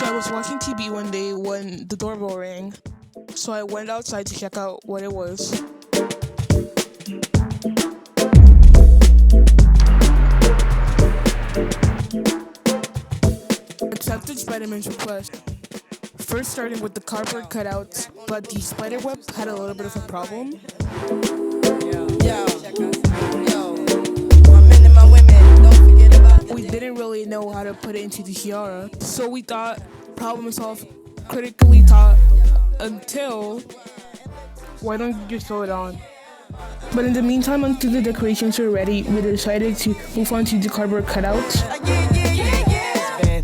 So I was watching TV one day when the doorbell rang. So I went outside to check out what it was. Accepted Spiderman's request. First starting with the cardboard cutouts, but the spider web had a little bit of a problem. We didn't really know how to put it into the tiara, so we thought problem solved, critically thought, until why don't you just throw it on? But in the meantime, until the decorations were ready, we decided to move on to the cardboard cutouts.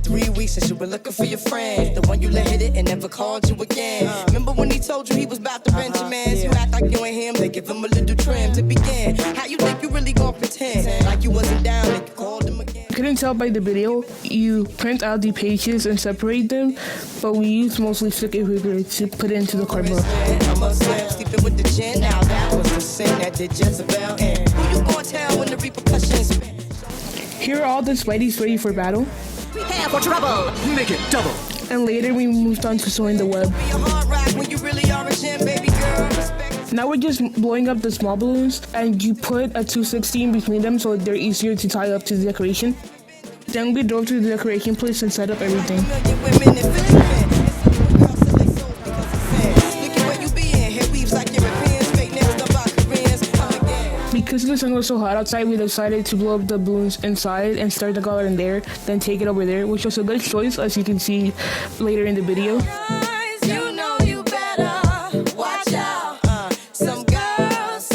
3 weeks since you were looking for your friend, the one you let hit it and never called you again. Remember when he told you he was about to Benjamins? You act like you ain't him, they give him a little trim to begin. How you think you really gonna pretend like you wasn't down and you called him again? Couldn't tell by the video, you print out the pages and separate them, but we use mostly sticky paper to put it into the cardboard. I'm a slam, sleeping with the gin. Now that was the sin that did Jezebel in. Who you gonna tell when the repercussions? Here are all the Spideys ready for battle. Prepare for trouble. Make it double. And later we moved on to sewing the web. Be a hard rock when you really are a gem, baby girl. Respect. Now we're just blowing up the small balloons, and you put a 260 in between them so they're easier to tie up to the decoration. Then we drove to the decoration place and set up everything. Women in Philippines. Look at where you be in. Hair weaves like Europeans. Fake nails done by Koreans. Come again. Because the sun was so hot outside, we decided to blow up the balloons inside and start the garland there, then take it over there, which was a good choice, as you can see later in the video. You know you better watch out. Some girls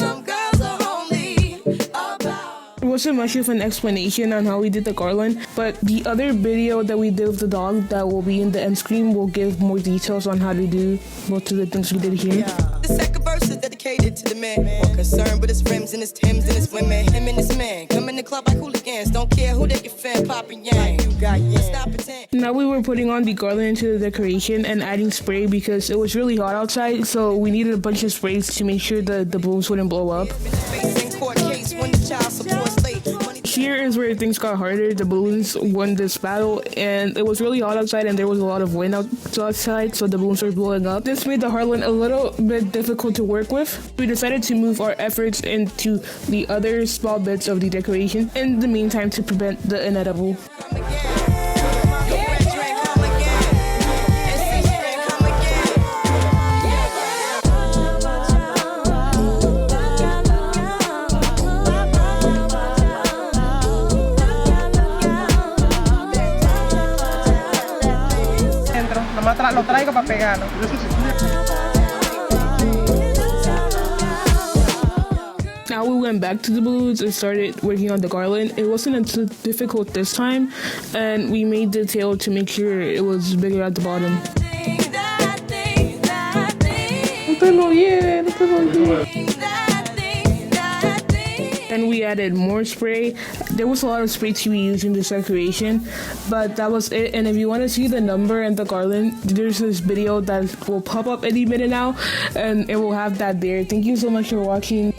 are only about. It wasn't much of an explanation on how we did the garland, but the other video that we did with the dog that will be in the end screen will give more details on how to do most of the things we did here. The second verse is dedicated to the man, more concerned with his rims and his Timbs and his women. Him and his man come in the club like hooligans, don't care who they can fan, poppin' yang. You got stop pretend. Now we were putting on the garland into the decoration and adding spray because it was really hot outside, so we needed a bunch of sprays to make sure the balloons wouldn't blow up. Here is where things got harder. The balloons won this battle, and it was really hot outside and there was a lot of wind outside, so the balloons were blowing up. This made the garland a little bit difficult to work with. We decided to move our efforts into the other small bits of the decoration in the meantime to prevent the inevitable. Lo traigo para pegarlo. Now we went back to the balloons and started working on the garland. It wasn't too difficult this time, and we made the tail to make sure it was bigger at the bottom. No te lo lleves. Then we added more spray. There was a lot of spray to be used in this decoration, but that was it. And if you want to see the number and the garland, there's this video that will pop up any minute now, and it will have that there. Thank you so much for watching.